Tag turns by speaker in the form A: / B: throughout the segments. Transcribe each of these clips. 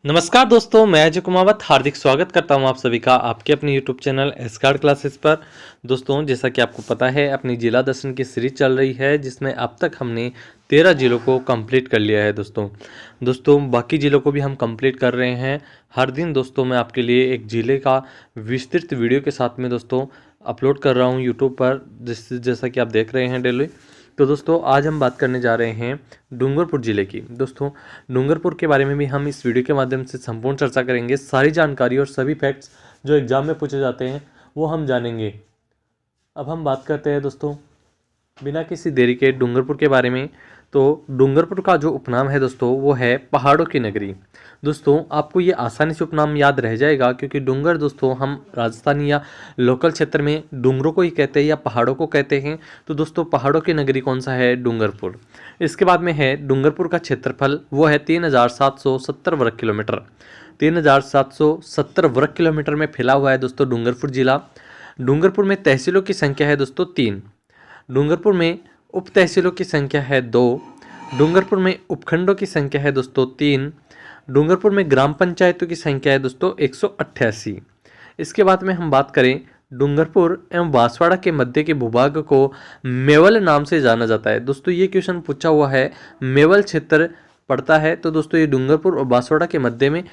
A: नमस्कार दोस्तों, मैं अजय कुमावत हार्दिक स्वागत करता हूं आप सभी का आपके अपने यूट्यूब चैनल एस्कार्ड क्लासेस पर। दोस्तों, जैसा कि आपको पता है, अपनी जिला दर्शन की सीरीज चल रही है जिसमें अब तक हमने 13 जिलों को कंप्लीट कर लिया है। दोस्तों बाकी जिलों को भी हम कंप्लीट कर रहे हैं। हर दिन दोस्तों मैं आपके लिए एक जिले का विस्तृत वीडियो के साथ में दोस्तों अपलोड कर रहा हूँ यूट्यूब पर, जैसा कि आप देख रहे हैं डेली। तो दोस्तों आज हम बात करने जा रहे हैं डूंगरपुर ज़िले की। दोस्तों डूंगरपुर के बारे में भी हम इस वीडियो के माध्यम से संपूर्ण चर्चा करेंगे। सारी जानकारी और सभी फैक्ट्स जो एग्जाम में पूछे जाते हैं वो हम जानेंगे। अब हम बात करते हैं दोस्तों बिना किसी देरी के डूंगरपुर के बारे में। तो डूंगरपुर का जो उपनाम है दोस्तों वो है पहाड़ों की नगरी। दोस्तों आपको ये आसानी से उपनाम याद रह जाएगा, क्योंकि डूंगर दोस्तों हम राजस्थानी या लोकल क्षेत्र में डूंगरों को ही कहते हैं या पहाड़ों को कहते हैं। तो दोस्तों पहाड़ों की नगरी कौन सा है? डूंगरपुर। इसके बाद में है डूंगरपुर का क्षेत्रफल, वो है 3770 वर्ग किलोमीटर। 3770 वर्ग किलोमीटर में फैला हुआ है दोस्तों डूंगरपुर जिला। डूंगरपुर में तहसीलों की संख्या है दोस्तों 3। डूंगरपुर में उप तहसीलों की संख्या है 2। डूंगरपुर में उपखंडों की संख्या है दोस्तों 3। डूंगरपुर में ग्राम पंचायतों की संख्या है दोस्तों 188। इसके बाद में हम बात करें डूंगरपुर एवं बांसवाड़ा के मध्य के भूभाग को मेवल नाम से जाना जाता है। दोस्तों ये क्वेश्चन पूछा हुआ है, मेवल क्षेत्र पड़ता है। तो दोस्तों ये डूंगरपुर और बांसवाड़ा के मध्य में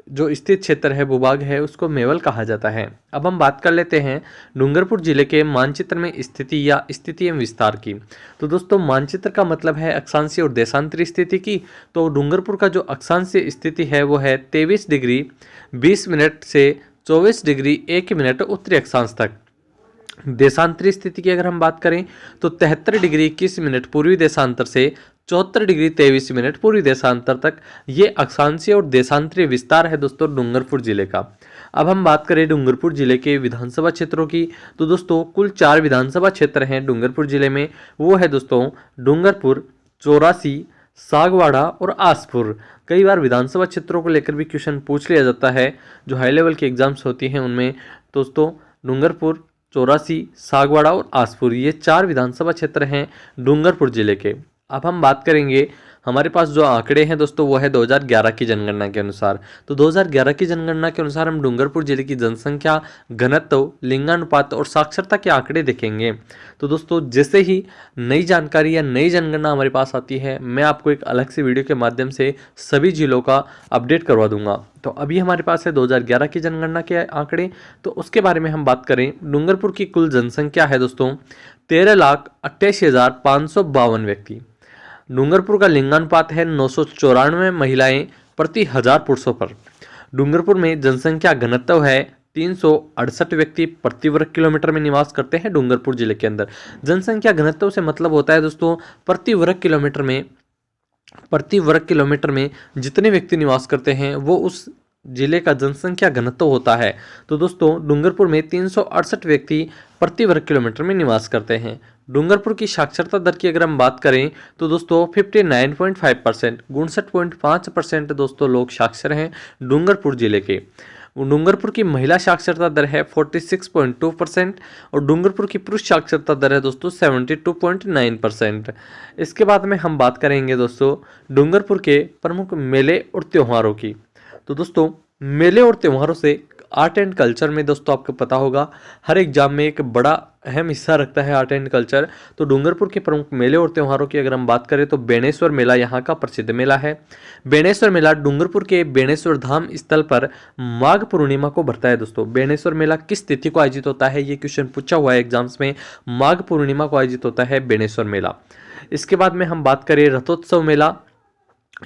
A: जो स्थित क्षेत्र है, भूभाग है, उसको मेवल कहा जाता है। अब हम बात कर लेते हैं डूंगरपुर जिले के मानचित्र में स्थिति या स्थिति एवं विस्तार की। तो दोस्तों मानचित्र का मतलब है अक्षांशीय और देशांतरी स्थिति की। तो डूंगरपुर का जो अक्षांशीय स्थिति है वो है 23 डिग्री 20 मिनट से 24 डिग्री 1 मिनट उत्तरी अक्षांश तक। देशांतरी स्थिति की अगर हम बात करें तो 73 डिग्री 21 मिनट पूर्वी देशांतर से 74 डिग्री 23 मिनट पूर्वी देशांतर तक ये अक्षांशीय और देशांतरीय विस्तार है दोस्तों डूंगरपुर जिले का। अब हम बात करें डूंगरपुर जिले के विधानसभा क्षेत्रों की। तो दोस्तों कुल 4 विधानसभा क्षेत्र हैं डूंगरपुर जिले में। वो है दोस्तों डूंगरपुर, चौरासी, सागवाड़ा और आसपुर। कई बार विधानसभा क्षेत्रों को लेकर भी क्वेश्चन पूछ लिया जाता है जो हाई लेवल की एग्जाम्स होती हैं उनमें। दोस्तों डूंगरपुर, चौरासी, सागवाड़ा और आसपुर ये 4 विधानसभा क्षेत्र हैं डूंगरपुर जिले के। अब हम बात करेंगे, हमारे पास जो आंकड़े हैं दोस्तों वो है 2011 की जनगणना के अनुसार। तो 2011 की जनगणना के अनुसार हम डूंगरपुर जिले की जनसंख्या, घनत्व, लिंगानुपात और साक्षरता के आंकड़े देखेंगे। तो दोस्तों जैसे ही नई जानकारी या नई जनगणना हमारे पास आती है, मैं आपको एक अलग से वीडियो के माध्यम से सभी जिलों का अपडेट करवा दूंगा। तो अभी हमारे पास है 2011 की जनगणना के आंकड़े। तो उसके बारे में हम बात करें, डूंगरपुर की कुल जनसंख्या है दोस्तों 13,88,552 व्यक्ति। डूंगरपुर का लिंगानुपात है 994 महिलाएं प्रति 1000 पुरुषों पर। डूंगरपुर में जनसंख्या घनत्व है 368 व्यक्ति प्रति वर्ग किलोमीटर में निवास करते हैं डूंगरपुर जिले के अंदर। जनसंख्या घनत्व से मतलब होता है दोस्तों प्रति वर्ग किलोमीटर में जितने व्यक्ति निवास करते हैं वो उस जिले का जनसंख्या घनत्व होता है। तो दोस्तों डूंगरपुर में 368 व्यक्ति प्रति वर्ग किलोमीटर में निवास करते हैं। डूंगरपुर की साक्षरता दर की अगर हम बात करें तो दोस्तों 59.5%, 59.5% दोस्तों लोग साक्षर हैं डूंगरपुर जिले के। डूंगरपुर की महिला साक्षरता दर है 46.2% और डूंगरपुर की पुरुष साक्षरता दर है दोस्तों 72.9%। इसके बाद में हम बात करेंगे दोस्तों डूंगरपुर के प्रमुख मेले और त्योहारों की। तो दोस्तों मेले और त्योहारों से आर्ट एंड कल्चर में दोस्तों आपको पता होगा हर एग्जाम में एक बड़ा अहम हिस्सा रखता है आर्ट एंड कल्चर। तो डूंगरपुर के प्रमुख मेले और त्योहारों की अगर हम बात करें तो बेणेश्वर मेला यहाँ का प्रसिद्ध मेला है। बेणेश्वर मेला डूंगरपुर के बेणेश्वर धाम स्थल पर माघ पूर्णिमा को भरता है। दोस्तों बेणेश्वर मेला किस तिथि को आयोजित होता है, ये क्वेश्चन पूछा हुआ है एग्जाम्स में। माघ पूर्णिमा को आयोजित होता है बेणेश्वर मेला। इसके बाद में हम बात करें रथोत्सव मेला।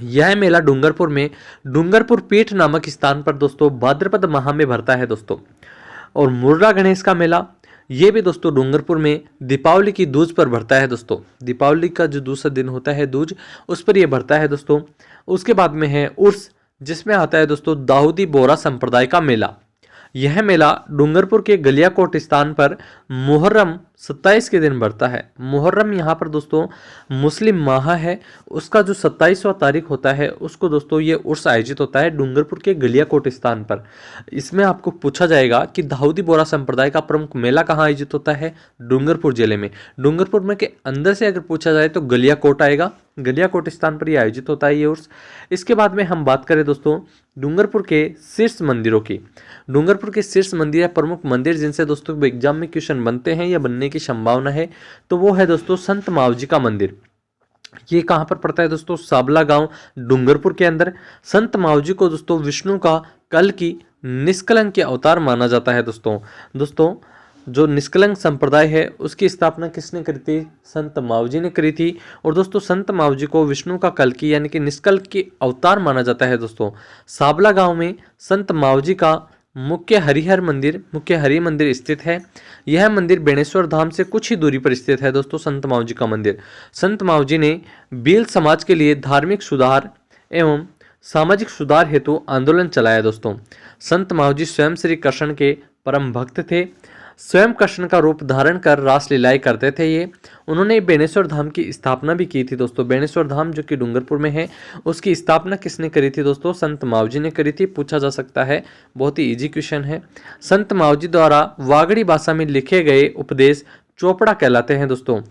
A: यह मेला डूंगरपुर में डूंगरपुर पीठ नामक स्थान पर दोस्तों भाद्रपद माह में भरता है दोस्तों। और मुर्रा गणेश का मेला ये भी दोस्तों डूंगरपुर में दीपावली की दूज पर भरता है दोस्तों। दीपावली का जो दूसरा दिन होता है दूज, उस पर यह भरता है दोस्तों। उसके बाद में है उर्स, जिसमें आता है दोस्तों दाऊदी बोरा संप्रदाय का मेला। यह मेला डूंगरपुर के गलियाकोट स्थान पर मुहर्रम 27 के दिन बढ़ता है। मुहर्रम यहाँ पर दोस्तों मुस्लिम माह है, उसका जो 27वां तारीख होता है उसको दोस्तों ये उर्स आयोजित होता है डूंगरपुर के गलियाकोट स्थान पर। इसमें आपको पूछा जाएगा कि दाऊदी बोहरा संप्रदाय का प्रमुख मेला कहाँ आयोजित होता है? डूंगरपुर जिले में। डूंगरपुर में के अंदर से अगर पूछा जाए तो गलियाकोट आएगा, गलियाकोट स्थान पर ये आयोजित होता है ये उर्स। इसके बाद में हम बात करें दोस्तों डूंगरपुर के शीर्ष मंदिरों की। डूंगरपुर के शीर्ष मंदिर या प्रमुख मंदिर जिनसे दोस्तों एग्जाम में क्वेश्चन बनते हैं या बनने की संभावना है, तो वो है दोस्तों संत मावजी का मंदिर। ये कहाँ पर पड़ता है दोस्तों? साबला गांव डूंगरपुर के अंदर। संत मावजी को दोस्तों विष्णु का कल की निष्कलंक अवतार माना जाता है। दोस्तों जो निष्कलंक संप्रदाय है उसकी स्थापना किसने करी थी? संत मावजी ने करी थी। और दोस्तों संत मावजी को विष्णु का कल्कि यानी कि निष्कलंक की अवतार माना जाता है। दोस्तों साबला गांव में संत मावजी का मुख्य हरि मंदिर स्थित है। यह मंदिर बेणेश्वर धाम से कुछ ही दूरी पर स्थित है। दोस्तों संत मावजी का मंदिर। संत मावजी ने भील समाज के लिए धार्मिक सुधार एवं सामाजिक सुधार हेतु आंदोलन चलाया। दोस्तों संत मावजी स्वयं श्री कृष्ण के परम भक्त थे। स्वयं कृष्ण का रूप धारण कर रास लीलाएं करते थे ये। उन्होंने बेणेश्वर धाम की स्थापना भी की थी। दोस्तों बेणेश्वर धाम जो कि डूंगरपुर में है उसकी स्थापना किसने करी थी? दोस्तों संत मावजी ने करी थी। पूछा जा सकता है, बहुत ही इजी क्वेश्चन है। संत मावजी द्वारा वागड़ी भाषा में लिखे गए उपदेश चोपड़ा कहलाते हैं। दोस्तों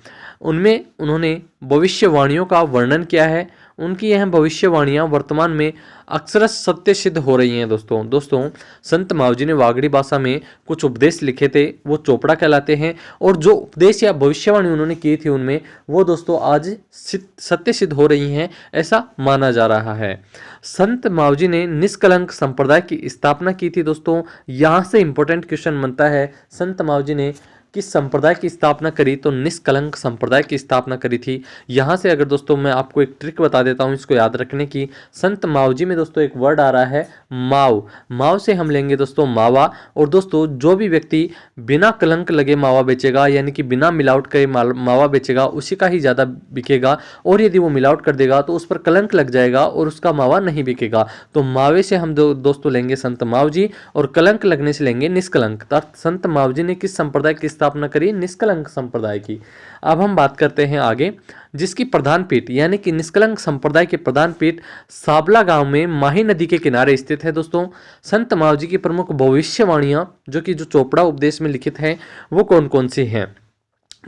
A: उनमें उन्होंने भविष्यवाणियों का वर्णन किया है। उनकी यह भविष्यवाणियां वर्तमान में अक्सर सत्य सिद्ध हो रही हैं। दोस्तों संत मावजी ने वागड़ी भाषा में कुछ उपदेश लिखे थे, वो चोपड़ा कहलाते हैं। और जो उपदेश या भविष्यवाणी उन्होंने की थी उनमें वो दोस्तों आज सत्य सिद्ध हो रही हैं, ऐसा माना जा रहा है। संत मावजी ने निष्कलंक संप्रदाय की स्थापना की थी। दोस्तों यहाँ से इंपॉर्टेंट क्वेश्चन बनता है, संत मावजी ने किस संप्रदाय की स्थापना करी? तो निष्कलंक संप्रदाय की स्थापना करी थी। यहाँ से अगर दोस्तों मैं आपको एक ट्रिक बता देता हूँ इसको याद रखने की। संत मावजी में दोस्तों एक वर्ड आ रहा है माव से हम लेंगे दोस्तों मावा। और दोस्तों जो भी व्यक्ति बिना कलंक लगे मावा बेचेगा यानी कि बिना मिलावट के मावा बेचेगा उसी का ही ज़्यादा बिकेगा। और यदि वो मिलावट कर देगा तो उस पर कलंक लग जाएगा और उसका मावा नहीं बिकेगा। तो मावे से हम दोस्तों लेंगे संत मावजी और कलंक लगने से लेंगे निष्कलंक। संत मावजी ने किस संप्रदाय की स्थापना करी? निष्कलंक संप्रदाय की। अब हम बात करते हैं आगे, जिसकी प्रधान पीठ यानी कि निष्कलंक संप्रदाय के प्रधान पीठ साबला गांव में माही नदी के किनारे स्थित है। दोस्तों संत मावजी की प्रमुख भविष्यवाणियां जो चोपड़ा उपदेश में लिखित हैं वो कौन कौन सी हैं?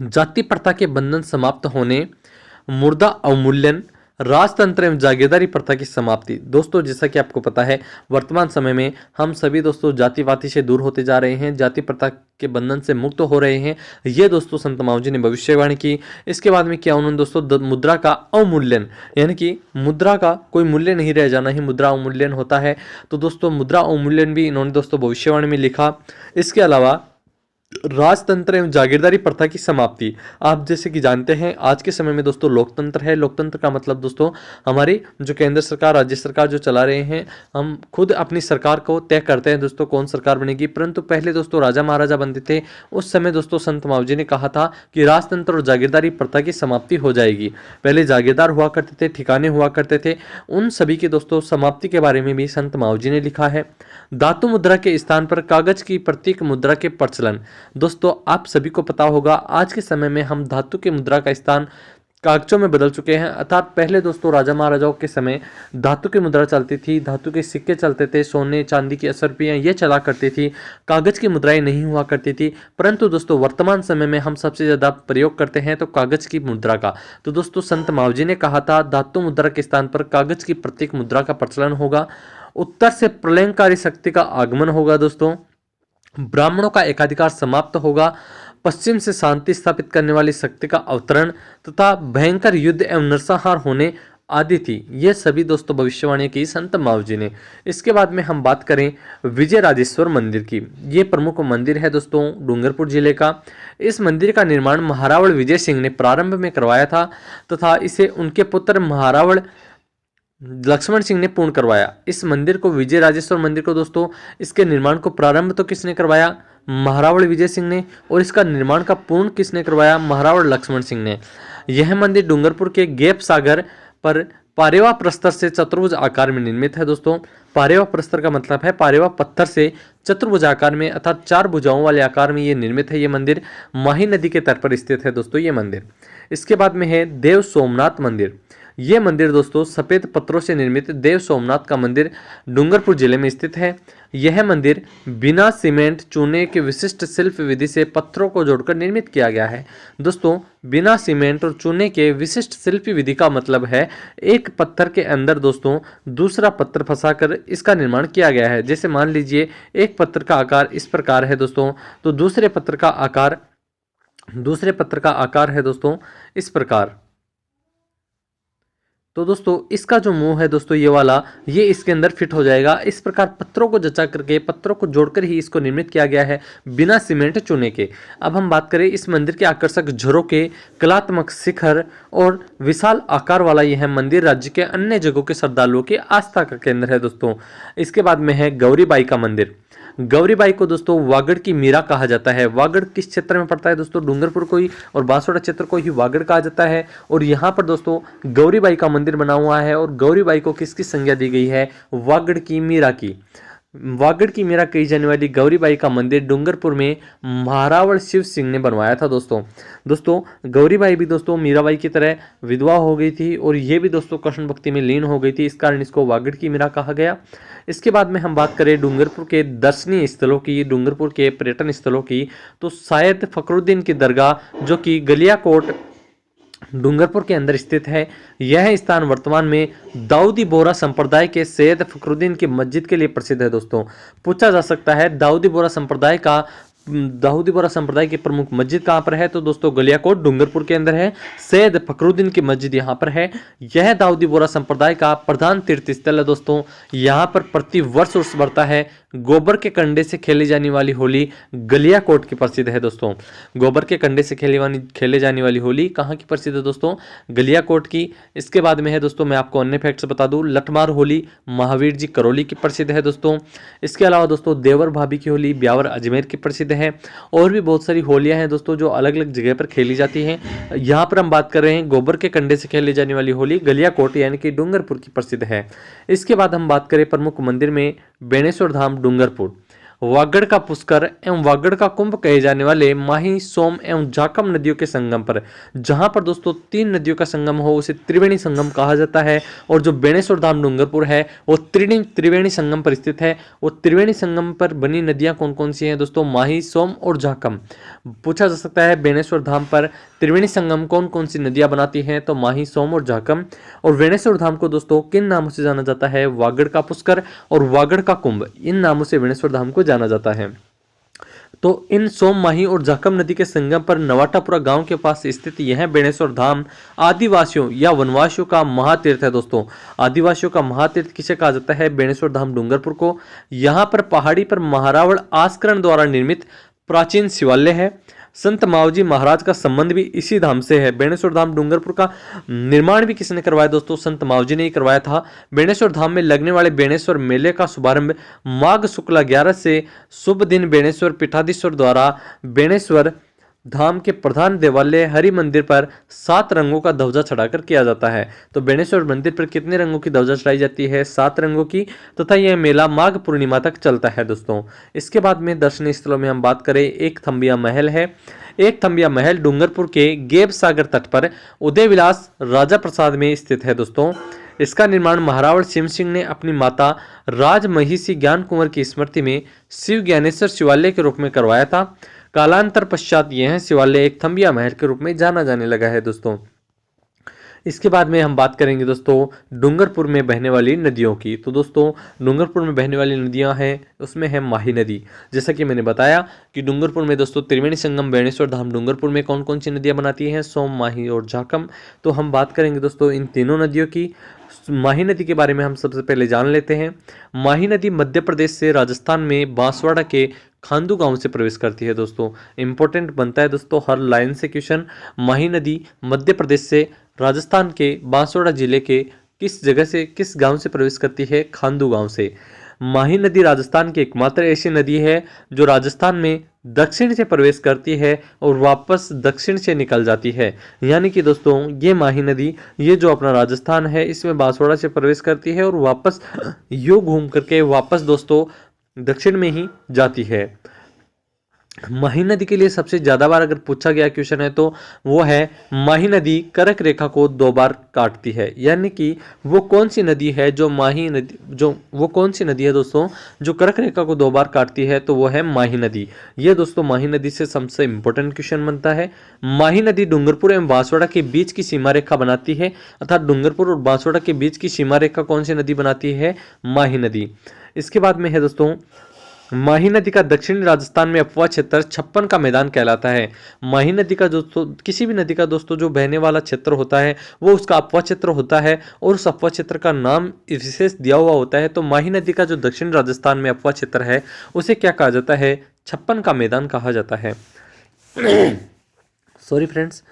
A: जाति प्रथा के बंधन समाप्त होने, मुर्दा अवमूल्यन, राजतंत्र एवं जागीरदारी प्रथा की समाप्ति। दोस्तों जैसा कि आपको पता है वर्तमान समय में हम सभी दोस्तों जातिवादी से दूर होते जा रहे हैं, जाति प्रथा के बंधन से मुक्त हो रहे हैं। ये दोस्तों संत मावजी ने भविष्यवाणी की। इसके बाद में क्या उन्होंने दोस्तों मुद्रा का अवमूल्यन यानी कि मुद्रा का कोई मूल्य नहीं रह जाना ही मुद्रा अवमूल्यन होता है। तो दोस्तों मुद्रा अवमूल्यन भी इन्होंने दोस्तों भविष्यवाणी में लिखा। इसके अलावा राजतंत्र एवं जागीरदारी प्रथा की समाप्ति। आप जैसे कि जानते हैं आज के समय में दोस्तों लोकतंत्र है। लोकतंत्र का मतलब दोस्तों हमारी जो केंद्र सरकार राज्य सरकार जो चला रहे हैं, हम खुद अपनी सरकार को तय करते हैं दोस्तों कौन सरकार बनेगी। परंतु पहले दोस्तों राजा महाराजा बनते थे, उस समय दोस्तों संत मावजी ने कहा था कि राजतंत्र और जागीरदारी प्रथा की समाप्ति हो जाएगी। पहले जागीरदार हुआ करते थे, ठिकाने हुआ करते थे, उन सभी की दोस्तों समाप्ति के बारे में भी संत मावजी ने लिखा है। धातु मुद्रा के स्थान पर कागज की प्रतीक मुद्रा के प्रचलन। दोस्तों आप सभी को पता होगा आज के समय में हम धातु की मुद्रा का स्थान कागजों में बदल चुके हैं। अर्थात पहले दोस्तों राजा महाराजाओं के समय धातु की मुद्रा चलती थी, धातु के सिक्के चलते थे, सोने चांदी की 80 रुपये ये चला करती थी, कागज की मुद्राएं नहीं हुआ करती थी। परंतु दोस्तों वर्तमान समय में हम सबसे ज्यादा प्रयोग करते हैं तो कागज की मुद्रा का। तो दोस्तों संत मावजी ने कहा था धातु मुद्रा के स्थान पर कागज की प्रतीक मुद्रा का प्रचलन होगा। उत्तर से प्रलयंकारी शक्ति का आगमन होगा। दोस्तों ब्राह्मणों का एकाधिकार समाप्त होगा। पश्चिम से शांति स्थापित करने वाली शक्ति का अवतरण तथा भयंकर युद्ध एवं नरसंहार होने आदि थी। ये सभी दोस्तों भविष्यवाणी की संत मावजी ने। इसके बाद में हम बात करें विजय राजेश्वर मंदिर की। ये प्रमुख मंदिर है दोस्तों डूंगरपुर जिले का। इस मंदिर का निर्माण महारावल विजय सिंह ने प्रारंभ में करवाया था तथा इसे उनके पुत्र महारावल लक्ष्मण सिंह ने पूर्ण करवाया। इस मंदिर को विजय राजेश्वर मंदिर को दोस्तों इसके निर्माण को प्रारंभ तो किसने करवाया? महारावल विजय सिंह ने। और इसका निर्माण का पूर्ण किसने करवाया? महारावल लक्ष्मण सिंह ने। यह मंदिर डूंगरपुर के गैप सागर पर पारेवा प्रस्तर से चतुर्भुज आकार में निर्मित है। दोस्तों पारेवा प्रस्तर का मतलब है पारेवा पत्थर से चतुर्भुजाकार में अर्थात 4 भुजाओं वाले आकार में ये निर्मित है। ये मंदिर माही नदी के तट पर स्थित है दोस्तों ये मंदिर। इसके बाद में है देव सोमनाथ मंदिर। ये मंदिर दोस्तों सफेद पत्थरों से निर्मित देव सोमनाथ का मंदिर डूंगरपुर जिले में स्थित है। यह मंदिर बिना सीमेंट चूने के विशिष्ट शिल्प विधि से पत्थरों को जोड़कर निर्मित किया गया है। दोस्तों बिना सीमेंट और चूने के विशिष्ट शिल्प विधि का मतलब है एक पत्थर के अंदर दोस्तों दूसरा पत्थर फंसाकर इसका निर्माण किया गया है। जैसे मान लीजिए एक पत्थर का आकार इस प्रकार है दोस्तों, तो दूसरे पत्थर का आकार है दोस्तों इस प्रकार। तो दोस्तों इसका जो मुंह है दोस्तों ये वाला, ये इसके अंदर फिट हो जाएगा। इस प्रकार पत्थरों को जचा करके पत्थरों को जोड़कर ही इसको निर्मित किया गया है बिना सीमेंट चूने के। अब हम बात करें इस मंदिर के आकर्षक झरोके, कलात्मक शिखर और विशाल आकार वाला यह मंदिर राज्य के अन्य जगहों के श्रद्धालुओं की आस्था का केंद्र है दोस्तों। इसके बाद में है गौरीबाई का मंदिर। गौरीबाई को दोस्तों वागड़ की मीरा कहा जाता है। वागड़ किस क्षेत्र में पड़ता है दोस्तों? डूंगरपुर को ही और बांसवाड़ा क्षेत्र को ही वागड़ कहा जाता है। और यहाँ पर दोस्तों गौरीबाई का मंदिर बना हुआ है। और गौरीबाई को किसकी संज्ञा दी गई है? वागड़ की मीरा की। वागड़ की मीरा कही जाने वाली गौरीबाई का मंदिर डूंगरपुर में महारावण शिव सिंह ने बनवाया था दोस्तों गौरीबाई भी दोस्तों मीराबाई की तरह विधवा हो गई थी और ये भी दोस्तों कृष्ण भक्ति में लीन हो गई थी, इस कारण इसको वागड़ की मीरा कहा गया। इसके बाद में हम बात करें डूंगरपुर के दर्शनीय स्थलों की, डूंगरपुर के पर्यटन स्थलों की, तो सैयद फखरुद्दीन की दरगाह जो कि गलियाकोट डूंगरपुर के अंदर स्थित है। यह स्थान वर्तमान में दाऊदी बोहरा संप्रदाय के सैयद फखरुद्दीन की मस्जिद के लिए प्रसिद्ध है। दोस्तों पूछा जा सकता है दाऊदी बोहरा संप्रदाय की प्रमुख मस्जिद कहाँ पर है? तो दोस्तों गलियाकोट डूंगरपुर के अंदर है। सैयद फखरुद्दीन की मस्जिद यहाँ पर है। यह दाऊदी बोहरा संप्रदाय का प्रधान तीर्थ स्थल है। दोस्तों यहाँ पर प्रति वर्ष उर्स बढ़ता है। गोबर के कंडे से खेली जाने वाली होली गलियाकोट की प्रसिद्ध है। दोस्तों गोबर के कंडे से खेले जाने वाली होली कहाँ की प्रसिद्ध है? दोस्तों गलियाकोट की। इसके बाद में है दोस्तों मैं आपको अन्य फैक्ट्स बता दूं, लठमार होली महावीर जी करौली की प्रसिद्ध है दोस्तों। इसके अलावा दोस्तों देवर भाभी की होली ब्यावर अजमेर की प्रसिद्ध है। और भी बहुत सारी होलियां हैं दोस्तों जो अलग अलग जगह पर खेली जाती हैं। यहाँ पर हम बात कर रहे हैं गोबर के कंडे से खेली जाने वाली होली गलियाकोट यानी कि डूंगरपुर की प्रसिद्ध है। इसके बाद हम बात करें प्रमुख मंदिर में बेणेश्वर धाम डूंगरपुर, वागड़ का पुष्कर एवं वागड़ का कुंभ कहे जाने वाले माही, सोम एवं जाकम नदियों के संगम पर, जहां पर दोस्तों 3 नदियों का संगम हो उसे त्रिवेणी संगम कहा जाता है। और जो बेणेश्वर धाम डूंगरपुर है वो त्रिवेणी संगम पर स्थित है। वो त्रिवेणी संगम पर बनी नदियां कौन कौन सी हैं दोस्तों? माही, सोम और जाकम। पूछा जा सकता है बेणेश्वर धाम पर त्रिवेणी संगम कौन कौन सी नदियां बनाती हैं? तो माही, सोम और जाकम। और बेणेश्वर धाम को दोस्तों किन नामों से जाना जाता है? वागड़ का पुष्कर और वागड़ का कुंभ, इन नामों से बेणेश्वर धाम को जाना जाता है। तो इन सोम, माही और जाकम नदी के संगम पर नवाटापुरा गांव के पास स्थित यह बेणेश्वर धाम आदिवासियों या वनवासियों का महातीर्थ है। दोस्तों आदिवासियों का महातीर्थ किसे कहा जाता है? बेणेश्वर धाम डूंगरपुर को। यहाँ पर पहाड़ी पर महारावण आस्करण द्वारा निर्मित प्राचीन शिवालय है। संत मावजी महाराज का संबंध भी इसी धाम से है। बेणेश्वर धाम डूंगरपुर का निर्माण भी किसने करवाया दोस्तों? संत मावजी ने ही करवाया था। बेणेश्वर धाम में लगने वाले बेणेश्वर मेले का शुभारंभ माघ शुक्ला 11 से शुभ दिन बेणेश्वर पीठाधीश्वर द्वारा बेणेश्वर धाम के प्रधान देवालय हरि मंदिर पर 7 रंगों का ध्वजा चढ़ाकर किया जाता है। तो बेणेश्वर मंदिर पर कितने रंगों की ध्वजा चढ़ाई जाती है? 7 रंगों की, तथा यह मेला माघ पूर्णिमा तक चलता है दोस्तों। इसके बाद में दर्शनीय स्थलों में हम बात करें, एक थंबिया महल है। एक थंबिया महल डूंगरपुर के गेब सागर तट पर उदय विलास राजा प्रसाद में स्थित है दोस्तों। इसका निर्माण महारावण शिव सिंह ने अपनी माता राजमहिषी ज्ञान कुंवर की स्मृति में शिव ज्ञानेश्वर शिवालय के रूप में करवाया था। कालांतर पश्चात यह शिवालय एक थंबिया महल के रूप में जाना जाने लगा है दोस्तों। इसके बाद में हम बात करेंगे दोस्तों डूंगरपुर में बहने वाली नदियों की। तो दोस्तों डूंगरपुर में बहने वाली नदियां हैं, उसमें है माही नदी। जैसा कि मैंने बताया कि डूंगरपुर में दोस्तों त्रिवेणी संगम बेणेश्वर धाम डूंगरपुर में कौन कौन सी नदियां बनाती हैं? सोम, माही और जाकम। तो हम बात करेंगे दोस्तों इन तीनों नदियों की। माही नदी के बारे में हम सबसे पहले जान लेते हैं। माही नदी मध्य प्रदेश से राजस्थान में बांसवाड़ा के खांदू गांव से प्रवेश करती है दोस्तों। इंपॉर्टेंट बनता है दोस्तों हर लाइन से क्वेश्चन। माही नदी मध्य प्रदेश से राजस्थान के बांसवाड़ा जिले के किस गांव से प्रवेश करती है? खांदू गांव से। माही नदी राजस्थान की एकमात्र ऐसी नदी है जो राजस्थान में दक्षिण से प्रवेश करती है और वापस दक्षिण से निकल जाती है। यानी कि दोस्तों ये माही नदी, ये जो अपना राजस्थान है इसमें बांसवाड़ा से प्रवेश करती है और वापस यूं घूम करके वापस दोस्तों दक्षिण में ही जाती है। माही नदी के लिए सबसे ज्यादा बार अगर पूछा गया क्वेश्चन है तो वो है माही नदी कर्क रेखा को 2 बार काटती है, यानी कि वो कौन सी नदी है जो माही नदी वो कौन सी नदी है दोस्तों जो कर्क रेखा को 2 बार काटती है, तो वो है माही नदी। ये दोस्तों माही नदी से सबसे इंपॉर्टेंट क्वेश्चन बनता है। माही नदी डूंगरपुर एवं बांसवाड़ा के बीच की सीमा रेखा बनाती है, अर्थात डूंगरपुर और बांसवाड़ा के बीच की सीमा रेखा कौन सी नदी बनाती है? माही नदी। इसके बाद में है दोस्तों माही नदी का दक्षिणी राजस्थान में अपवा क्षेत्र 56 का मैदान कहलाता है। माही नदी का दोस्तों किसी भी नदी का दोस्तों जो बहने वाला क्षेत्र होता है वो उसका अपवा क्षेत्र होता है और उस अपवा क्षेत्र का नाम विशेष दिया हुआ होता है। तो माही नदी का जो दक्षिणी राजस्थान में अपवा क्षेत्र है उसे क्या कहा जाता है? 56 का मैदान कहा जाता है। सॉरी फ्रेंड्स,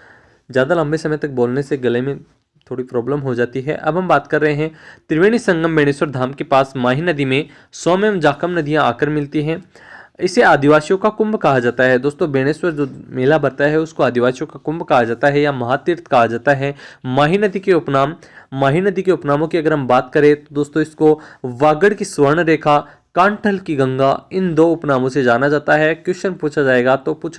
A: ज़्यादा लंबे समय तक बोलने से गले में थोड़ी प्रॉब्लम हो जाती है। अब हम बात कर रहे हैं त्रिवेणी संगम बेणेश्वर धाम के पास माही नदी में सोम एवं जाखम नदियां आकर मिलती हैं। इसे आदिवासियों का कुंभ कहा जाता है। दोस्तों बेणेश्वर जो मेला भरता है उसको आदिवासियों का कुंभ कहा जाता है या महातीर्थ कहा जाता है। माही नदी के उपनामों की अगर हम बात करें तो दोस्तों इसको वागड़ की स्वर्ण रेखा, कांठल की गंगा, इन 2 उपनामों से जाना जाता है। क्वेश्चन पूछा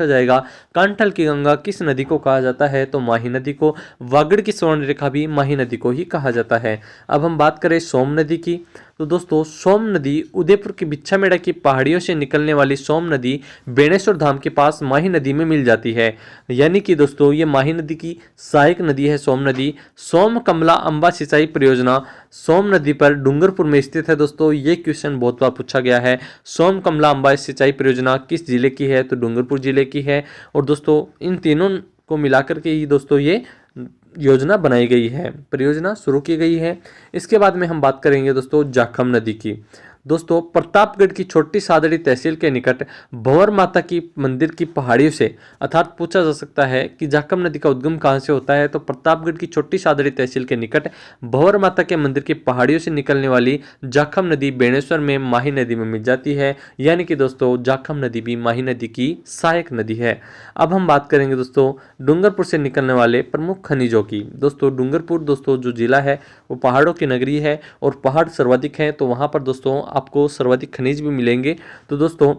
A: जाएगा कांठल की गंगा किस नदी को कहा जाता है? तो माही नदी को। वागड़ की स्वर्ण रेखा भी माही नदी को ही कहा जाता है। अब हम बात करें सोम नदी की, तो दोस्तों सोम नदी उदयपुर की बिच्छामेड़ा की पहाड़ियों से निकलने वाली सोम नदी बेणेश्वर धाम के पास माही नदी में मिल जाती है, यानी कि दोस्तों ये माही नदी की सहायक नदी है सोम नदी। सोम कमला अंबा सिंचाई परियोजना सोम नदी पर डूंगरपुर में स्थित है। दोस्तों ये क्वेश्चन बहुत बार पूछा गया है। सोम कमला अंबा सिंचाई परियोजना किस जिले की है? तो डूंगरपुर जिले की है। और दोस्तों इन तीनों को मिलाकर के ही दोस्तों ये योजना बनाई गई है, परियोजना शुरू की गई है। इसके बाद में हम बात करेंगे दोस्तों जाखम नदी की। दोस्तों प्रतापगढ़ की छोटी सादड़ी तहसील के निकट भंवर माता की मंदिर की पहाड़ियों से, अर्थात पूछा जा सकता है कि जाखम नदी का उद्गम कहाँ से होता है? तो प्रतापगढ़ की छोटी सादड़ी तहसील के निकट भंवर माता के मंदिर की पहाड़ियों से निकलने वाली जाखम नदी बेणेश्वर में माही नदी में मिल जाती है, यानी कि दोस्तों जाखम नदी भी माही नदी की सहायक नदी है। अब हम बात करेंगे दोस्तों डूंगरपुर से निकलने वाले प्रमुख खनिजों की। दोस्तों डूंगरपुर दोस्तों जो जिला है वो पहाड़ों की नगरी है और पहाड़ सर्वाधिक हैं, तो वहाँ पर दोस्तों आपको सर्वाधिक खनिज भी मिलेंगे। तो दोस्तों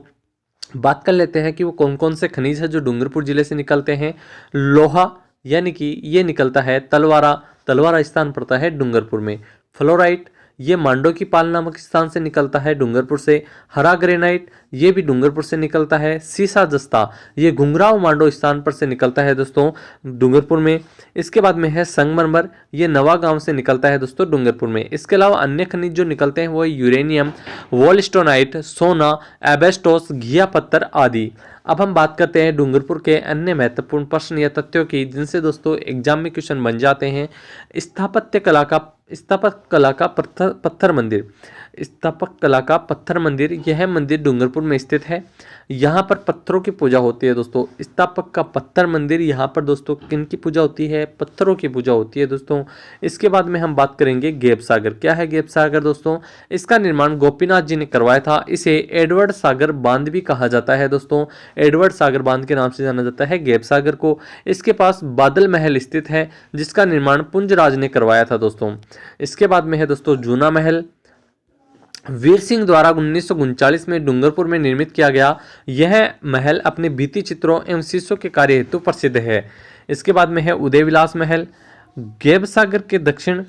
A: बात कर लेते हैं कि वो कौन कौन से खनिज है जो डूंगरपुर जिले से निकलते हैं। लोहा, यानी कि ये निकलता है तलवारा स्थान पड़ता है डूंगरपुर में। फ्लोराइट, ये मांडो की पाल नामक स्थान से निकलता है डूंगरपुर से। हरा ग्रेनाइट, ये भी डूंगरपुर से निकलता है। सीसा जस्ता, ये घुंघराव मांडो स्थान पर से निकलता है दोस्तों डूंगरपुर में। इसके बाद में है संगमरमर, ये नवा गांव से निकलता है दोस्तों डूंगरपुर में। इसके अलावा अन्य खनिज जो निकलते हैं वो यूरेनियम, वोल्स्टोनाइट, सोना, एबेस्टोस, घिया पत्थर आदि। अब हम बात करते हैं डूंगरपुर के अन्य महत्वपूर्ण प्रश्न या तथ्यों की जिनसे दोस्तों एग्जाम में क्वेश्चन बन जाते हैं। स्थापत्य कला का पत्थर मंदिर, यह मंदिर डूंगरपुर में स्थित है। यहाँ पर पत्थरों की पूजा होती है दोस्तों। स्थापक का पत्थर मंदिर, यहाँ पर दोस्तों किन की पूजा होती है? पत्थरों की पूजा होती है दोस्तों। इसके बाद में हम बात करेंगे गेप सागर। क्या है गेप सागर दोस्तों? इसका निर्माण गोपीनाथ जी ने करवाया था। इसे एडवर्ड सागर बांध भी कहा जाता है दोस्तों। एडवर्ड सागर बांध के नाम से जाना जाता है गेप सागर को। इसके पास बादल महल स्थित है जिसका निर्माण पुंजराज ने करवाया था दोस्तों। इसके बाद में है दोस्तों जूना महल, वीर सिंह द्वारा 1939 में डूंगरपुर में निर्मित किया गया। यह महल अपने भित्ति चित्रों एवं शीशों के कार्य हेतु प्रसिद्ध है। इसके बाद में है उदय विलास महल। गेब सागर के दक्षिण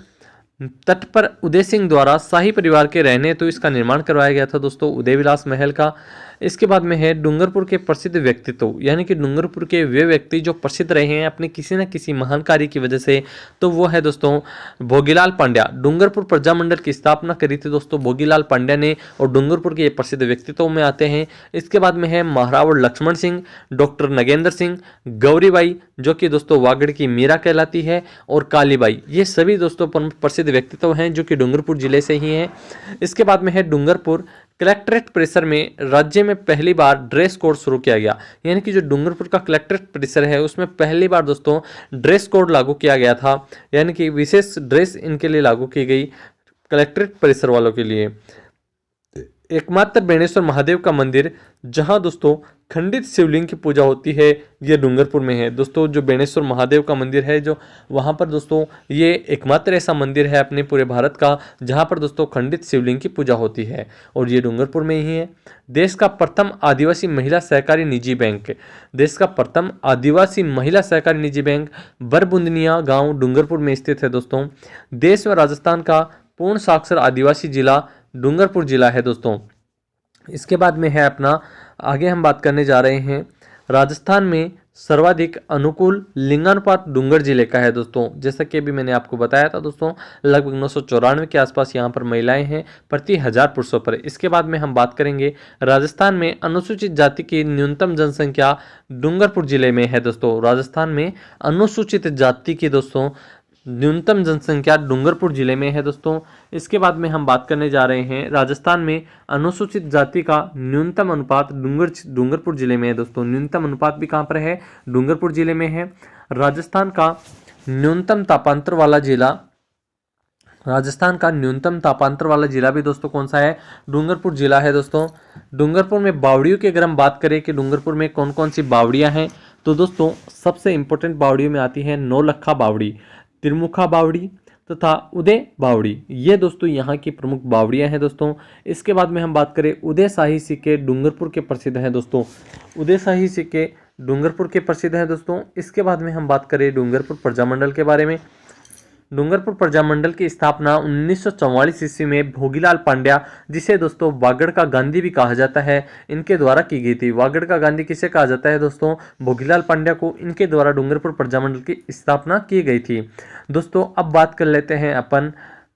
A: तट पर उदय सिंह द्वारा शाही परिवार के रहने हेतु इसका निर्माण करवाया गया था दोस्तों उदय विलास महल का। इसके बाद में है डूंगरपुर के प्रसिद्ध व्यक्तित्व, यानी कि डूंगरपुर के वे व्यक्ति जो प्रसिद्ध रहे हैं अपने किसी न किसी महान कार्य की वजह से, तो वो है दोस्तों भोगीलाल पांड्या। डूंगरपुर प्रजामंडल की स्थापना करी थी दोस्तों भोगीलाल पांड्या ने, और डूंगरपुर के ये प्रसिद्ध व्यक्तित्व में आते हैं। इसके बाद में है महारावण लक्ष्मण सिंह, डॉक्टर नगेंद्र सिंह, गौरीबाई जो कि दोस्तों वागड़ की मीरा कहलाती है, और कालीबाई। ये सभी दोस्तों प्रसिद्ध व्यक्तित्व हैं जो कि डूंगरपुर जिले से ही हैं। इसके बाद में है डूंगरपुर कलेक्ट्रेट परिसर में राज्य में पहली बार ड्रेस कोड शुरू किया गया, यानी कि जो डूंगरपुर का कलेक्ट्रेट परिसर है उसमें पहली बार दोस्तों ड्रेस कोड लागू किया गया था, यानी कि विशेष ड्रेस इनके लिए लागू की गई कलेक्ट्रेट परिसर वालों के लिए। एकमात्र बेणेश्वर महादेव का मंदिर जहां दोस्तों खंडित शिवलिंग की पूजा होती है, ये डूंगरपुर में है। दोस्तों जो बेणेश्वर महादेव का मंदिर है, जो वहां पर दोस्तों ये एकमात्र ऐसा मंदिर है अपने पूरे भारत का जहां पर दोस्तों खंडित शिवलिंग की पूजा होती है, और ये डूंगरपुर में ही है। देश का प्रथम आदिवासी महिला सहकारी निजी बैंक, देश का प्रथम आदिवासी महिला सहकारी निजी बैंक बरबुंदनिया गाँव डूंगरपुर में स्थित है दोस्तों। देश व राजस्थान का पूर्ण साक्षर आदिवासी जिला डूंगरपुर जिला है दोस्तों। इसके बाद में है अपना, आगे हम बात करने जा रहे हैं, राजस्थान में सर्वाधिक अनुकूल लिंगानुपात डूंगर जिले का है दोस्तों। जैसा कि अभी मैंने आपको बताया था दोस्तों, लगभग 994 के आसपास यहाँ पर महिलाएं हैं प्रति 1000 पुरुषों पर। इसके बाद में हम बात करेंगे, राजस्थान में अनुसूचित जाति की न्यूनतम जनसंख्या डूंगरपुर जिले में है दोस्तों। राजस्थान में अनुसूचित जाति की दोस्तों न्यूनतम जनसंख्या डूंगरपुर जिले में है दोस्तों। इसके बाद में हम बात करने जा रहे हैं, राजस्थान में अनुसूचित जाति का न्यूनतम अनुपात डूंगरपुर जिले में है दोस्तों। न्यूनतम अनुपात भी कहाँ पर है? डूंगरपुर जिले में है। राजस्थान का न्यूनतम तापांतर वाला जिला, राजस्थान का न्यूनतम तापांतर वाला जिला भी दोस्तों कौन सा है? डूंगरपुर जिला है दोस्तों। डूंगरपुर में बावड़ियों की अगर हम बात करें कि डूंगरपुर में कौन कौन सी बावड़ियां हैं, तो दोस्तों सबसे इंपॉर्टेंट बावड़ियों में आती है नौलखा बावड़ी, त्रिमुखा बावड़ी तथा उदय बावड़ी। ये दोस्तों यहाँ की प्रमुख बावड़ियाँ हैं दोस्तों। इसके बाद में हम बात करें, उदय शाही सिक्के डूंगरपुर के प्रसिद्ध हैं दोस्तों। उदय शाही सिक्के डूंगरपुर के प्रसिद्ध हैं दोस्तों। इसके बाद में हम बात करें डूंगरपुर प्रजामंडल के बारे में। डूंगरपुर प्रजामंडल की स्थापना 1944 ईस्वी में भोगीलाल पांड्या, जिसे दोस्तों वागड़ का गांधी भी कहा जाता है, इनके द्वारा की गई थी। वागड़ का गांधी किसे कहा जाता है दोस्तों? भोगीलाल पांड्या को। इनके द्वारा डूंगरपुर प्रजामंडल की स्थापना की गई थी दोस्तों। अब बात कर लेते हैं अपन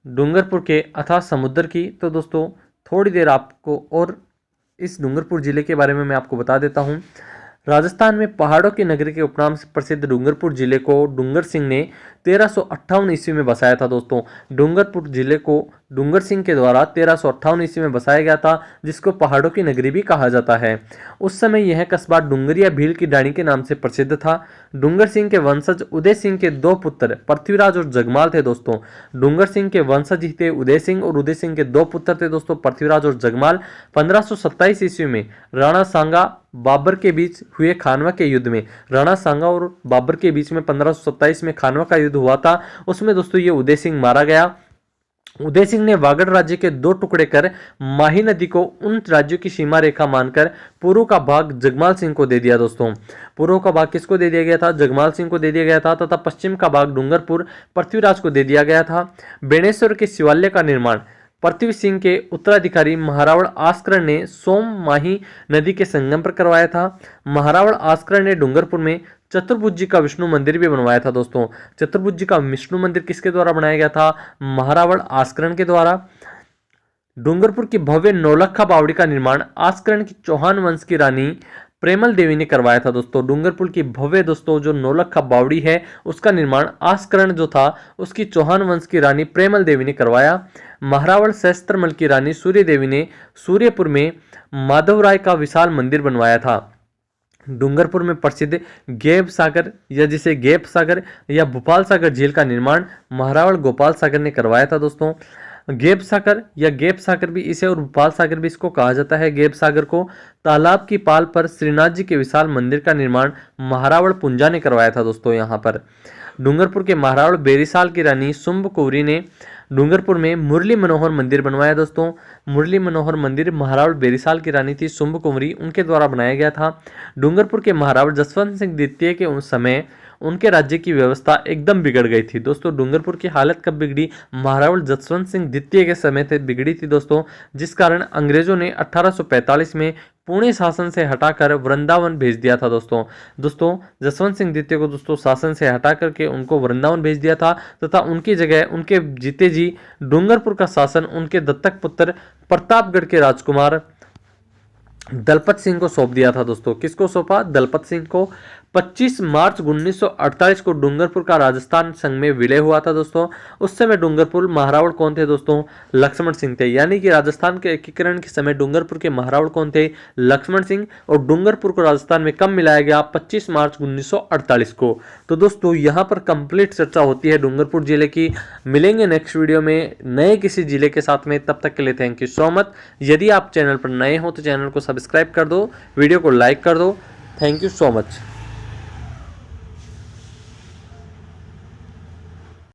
A: डूंगरपुर के अथाह समुद्र की। तो दोस्तों थोड़ी देर आपको और इस डूंगरपुर जिले के बारे में मैं आपको बता देता हूँ। राजस्थान में पहाड़ों की नगरी के उपनाम से प्रसिद्ध डूंगरपुर जिले को डूंगर सिंह ने 1358 ईस्वी में बसाया था दोस्तों। डूंगरपुर जिले को डूंगर सिंह के द्वारा 1358 ईस्वी में बसाया गया था, जिसको पहाड़ों की नगरी भी कहा जाता है। उस समय यह कस्बा डूंगरिया भील की डाणी के नाम से प्रसिद्ध था। डूंगर सिंह के वंशज उदय सिंह के दो पुत्र पृथ्वीराज और जगमाल थे दोस्तों। डूंगर सिंह के वंशज ही थे उदय सिंह, और उदय सिंह के दो पुत्र थे दोस्तों पृथ्वीराज और जगमाल। 1527 ईस्वी में राणा सांगा बाबर के बीच हुए खानवा के युद्ध में, राणा सांगा और बाबर के बीच में 1527 में खानवा का युद्ध हुआ था। उसमें दोस्तों ये उदय सिंह मारा गया। उदय सिंह ने वागड़ राज्य के दो टुकड़े कर माही नदी को उन राज्यों की सीमा रेखा मानकर पूर्व का भाग जगमाल सिंह को दे दिया दोस्तों। पूर्व का भाग किसको दे दिया गया था? जगमाल सिंह को दे दिया गया था, तथा पश्चिम का भाग डूंगरपुर पृथ्वीराज को दे दिया गया था। बेणेश्वर के शिवालय का निर्माण पृथ्वी सिंह के उत्तराधिकारी महारावण आस्कर ने सोम माही नदी के संगम पर करवाया था। महारावण आस्कर ने डूंगरपुर में चतुर्भुजी का विष्णु मंदिर भी बनवाया था दोस्तों। चतुर्भुजी का विष्णु मंदिर किसके द्वारा बनाया गया था? महारावण आस्करण के द्वारा। डूंगरपुर की भव्य नौलखा बावड़ी का निर्माण आस्करण की चौहान वंश की रानी प्रेमल देवी ने करवाया था दोस्तों। डूंगरपुर की भव्य दोस्तों जो नौलखा बावड़ी है, उसका निर्माण आस्करण जो था उसकी चौहान वंश की रानी प्रेमल देवी ने करवाया। महारावण सहस्त्रमल की रानी सूर्य देवी ने सूर्यपुर में माधवराय का विशाल मंदिर बनवाया था। डूंगरपुर में प्रसिद्ध गेप सागर या जिसे गेप सागर या भोपाल सागर झील का निर्माण महारावण गोपाल सागर ने करवाया था दोस्तों। गेप सागर या गेप सागर भी इसे और भोपाल सागर भी इसको कहा जाता है। गेप सागर को तालाब की पाल पर श्रीनाथ जी के विशाल मंदिर का निर्माण महारावण पुंजा ने करवाया था दोस्तों। यहाँ पर डूंगरपुर के महारावण बेरीसाल की रानी शुंभ कुंवरी ने डूंगरपुर में मुरली मनोहर मंदिर बनवाया दोस्तों। मुरली मनोहर मंदिर महारावण बेरीसाल की रानी थी शुंभ कुंवरी, उनके द्वारा बनाया गया था। डूंगरपुर के महारावण जसवंत सिंह द्वितीय के उस समय उनके राज्य की व्यवस्था एकदम बिगड़ गई थी दोस्तों। डूंगरपुर की हालत कब बिगड़ी? महारावण जसवंत सिंह द्वितीय के समय से बिगड़ी थी दोस्तों, जिस कारण अंग्रेजों ने 1845 में पुणे शासन से हटाकर वृंदावन भेज दिया था दोस्तों। जसवंत सिंह द्वितीय को दोस्तों शासन से हटा करके उनको वृंदावन भेज दिया था, तथा उनकी जगह उनके जीते जी डूंगरपुर का शासन उनके दत्तक पुत्र प्रतापगढ़ के राजकुमार दलपत सिंह को सौंप दिया था दोस्तों। किसको सौंपा? दलपत सिंह को। 25 मार्च 1948 को डूंगरपुर का राजस्थान संघ में विलय हुआ था दोस्तों। उस समय डूंगरपुर महारावल कौन थे दोस्तों? लक्ष्मण सिंह थे। यानी कि राजस्थान के एकीकरण के समय डूंगरपुर के महारावल कौन थे? लक्ष्मण सिंह। और डूंगरपुर को राजस्थान में कब मिलाया गया? 25 मार्च 1948 को। तो दोस्तों यहाँ पर कंप्लीट चर्चा होती है डूंगरपुर जिले की। मिलेंगे नेक्स्ट वीडियो में नए किसी जिले के साथ में, तब तक के लिए थैंक यू सो मच। यदि आप चैनल पर नए हो तो चैनल को सब्सक्राइब कर दो, वीडियो को लाइक कर दो। Thank you so much.